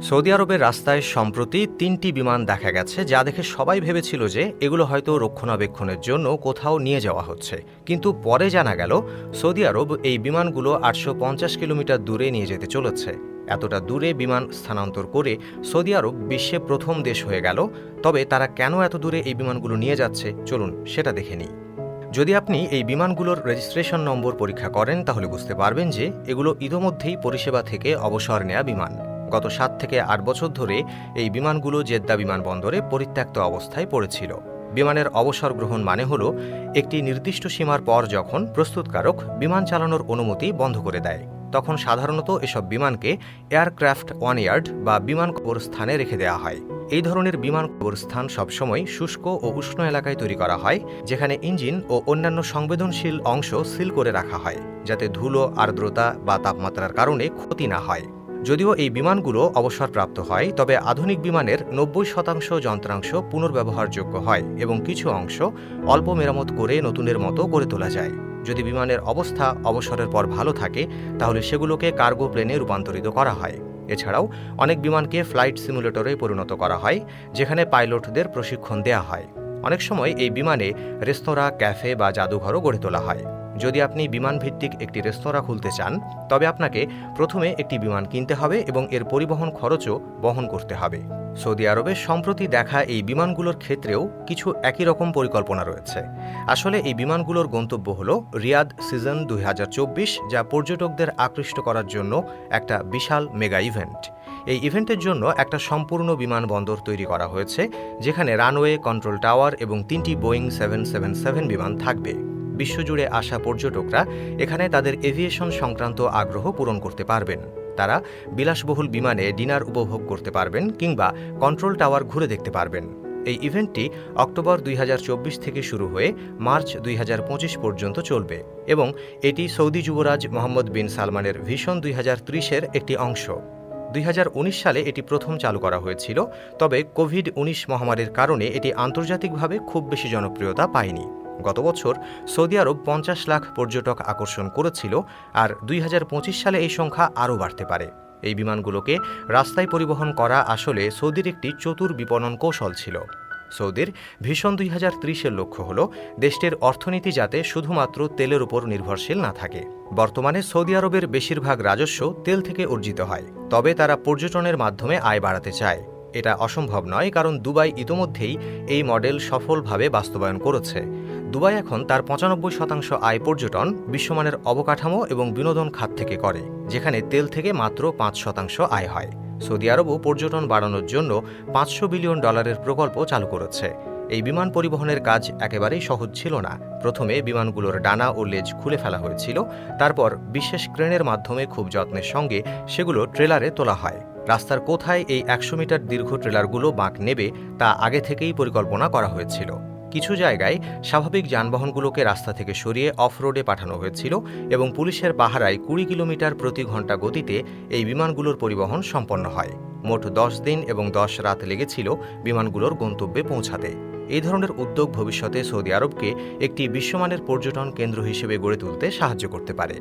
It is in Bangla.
সৌদি আরবের রাস্তায় সম্প্রতি ৩টি বিমান দেখা গেছে, যা দেখে সবাই ভেবেছিল যে এগুলো হয়তো রক্ষণাবেক্ষণের জন্য কোথাও নিয়ে যাওয়া হচ্ছে। কিন্তু পরে জানা গেল সৌদি আরব এই বিমানগুলো ৮৫০ কিলোমিটার দূরে নিয়ে যেতে চলেছে। এতটা দূরে বিমান স্থানান্তর করে সৌদি আরব বিশ্বে প্রথম দেশ হয়ে গেল। তবে তারা কেন এত দূরে এই বিমানগুলো নিয়ে যাচ্ছে, চলুন সেটা দেখে নিই। যদি আপনি এই বিমানগুলোর রেজিস্ট্রেশন নম্বর পরীক্ষা করেন, তাহলে বুঝতে পারবেন যে এগুলো ইতোমধ্যেই পরিষেবা থেকে অবসর নেওয়া বিমান। গত ৭ থেকে ৮ বছর ধরে এই বিমানগুলো জেদ্দা বিমানবন্দরে পরিত্যক্ত অবস্থায় পড়েছিল। বিমানের অবসর গ্রহণ মানে হল একটি নির্দিষ্ট সীমার পর যখন প্রস্তুতকারক বিমান চালানোর অনুমতি বন্ধ করে দেয়, তখন সাধারণত এসব বিমানকে এয়ারক্রাফট ওয়ানইয়ার্ড বা বিমান কবরস্থানে রেখে দেওয়া হয়। এই ধরনের বিমান কবরস্থান সবসময় শুষ্ক ও উষ্ণ এলাকায় তৈরি করা হয়, যেখানে ইঞ্জিন ও অন্যান্য সংবেদনশীল অংশ সিল করে রাখা হয়, যাতে ধুলো, আর্দ্রতা বা তাপমাত্রার কারণে ক্ষতি না হয়। যদিও এই বিমানগুলো অবসরপ্রাপ্ত হয়, তবে আধুনিক বিমানের ৯০% যন্ত্রাংশ পুনর্ব্যবহারযোগ্য হয় এবং কিছু অংশ অল্প মেরামত করে নতুনের মতো করে তোলা যায়। যদি বিমানের অবস্থা অবসরের পর ভালো থাকে, তাহলে সেগুলোকে কার্গো প্লেনে রূপান্তরিত করা হয়। এছাড়াও অনেক বিমানকে ফ্লাইট সিমুলেটরে পরিণত করা হয়, যেখানে পাইলটদের প্রশিক্ষণ দেওয়া হয়। অনেক সময় এই বিমানে রেস্তোরাঁ, ক্যাফে বা জাদুঘরও গড়ে তোলা হয়। যদি আপনি বিমানভিত্তিক একটি রেস্তোরাঁ খুলতে চান, তবে আপনাকে প্রথমে একটি বিমান কিনতে হবে এবং এর পরিবহন খরচও বহন করতে হবে। সৌদি আরবে সম্প্রতি দেখা এই বিমানগুলোর ক্ষেত্রেও কিছু একই রকম পরিকল্পনা রয়েছে। আসলে এই বিমানগুলোর গন্তব্য হল রিয়াদ সিজন ২০২৪, যা পর্যটকদের আকৃষ্ট করার জন্য একটা বিশাল মেগা ইভেন্ট। এই ইভেন্টের জন্য একটা সম্পূর্ণ বিমানবন্দর তৈরি করা হয়েছে, যেখানে রানওয়ে, কন্ট্রোল টাওয়ার এবং 3টি বোয়িং 777 বিমান থাকবে। বিশ্বজুড়ে আসা পর্যটকরা এখানে তাদের এভিয়েশন সংক্রান্ত আগ্রহ পূরণ করতে পারবেন। তারা বিলাসবহুল বিমানে ডিনার উপভোগ করতে পারবেন কিংবা কন্ট্রোল টাওয়ার ঘুরে দেখতে পারবেন। এই ইভেন্টটি অক্টোবর ২০২৪ থেকে শুরু হয়ে মার্চ ২০২৫ পর্যন্ত চলবে এবং এটি সৌদি যুবরাজ মোহাম্মদ বিন সালমানের ভিশন ২০৩০-এর একটি অংশ। ২০১৯ সালে এটি প্রথম চালু করা হয়েছিল, তবে কোভিড-১৯ মহামারীর কারণে এটি আন্তর্জাতিকভাবে খুব বেশি জনপ্রিয়তা পায়নি। গত বছর সৌদি আরব ৫০ লাখ পর্যটক আকর্ষণ করেছিল, আর ২০২৫ সালে এই সংখ্যা আরও বাড়তে পারে। এই বিমানগুলোকে রাস্তায় পরিবহন করা আসলে সৌদির একটি চতুর বিপণন কৌশল ছিল। সৌদির ভিশন ২০৩০-এর লক্ষ্য হল দেশটির অর্থনীতি যাতে শুধুমাত্র তেলের উপর নির্ভরশীল না থাকে। বর্তমানে সৌদি আরবের বেশিরভাগ রাজস্ব তেল থেকে অর্জিত হয়, তবে তারা পর্যটনের মাধ্যমে আয় বাড়াতে চায়। এটা অসম্ভব নয়, কারণ দুবাই ইতোমধ্যেই এই মডেল সফলভাবে বাস্তবায়ন করেছে। দুবাই এখন তার ৯৫% আয় পর্যটন, বিশ্বমানের অবকাঠামো এবং বিনোদন খাত থেকে করে, যেখানে তেল থেকে মাত্র ৫% আয় হয়। সৌদি আরবও পর্যটন বাড়ানোর জন্য $৫০০ বিলিয়ন প্রকল্প চালু করেছে। এই বিমান পরিবহনের কাজ একেবারেই সহজ ছিল না। প্রথমে বিমানগুলোর ডানা ও লেজ খুলে ফেলা হয়েছিল, তারপর বিশেষ ক্রেনের মাধ্যমে খুব যত্নের সঙ্গে সেগুলো ট্রেলারে তোলা হয়। রাস্তার কোথায় এই ১০০ মিটার দীর্ঘ ট্রেলারগুলো বাঁক নেবে তা আগে থেকেই পরিকল্পনা করা হয়েছিল। কিছু জায়গায় স্বাভাবিক যানবাহনগুলোকে রাস্তা থেকে সরিয়ে অফরোডে পাঠানো হয়েছিল এবং পুলিশের পাহারায় ২০ কিলোমিটার প্রতি ঘন্টা গতিতে এই বিমানগুলোর পরিবহন সম্পন্ন হয়। মোট ১০ দিন এবং ১০ রাত লেগেছিল বিমানগুলোর গন্তব্যে পৌঁছাতে। এই ধরনের উদ্যোগ ভবিষ্যতে সৌদি আরবকে একটি বিশ্বমানের পর্যটন কেন্দ্র হিসেবে গড়ে তুলতে সাহায্য করতে পারে।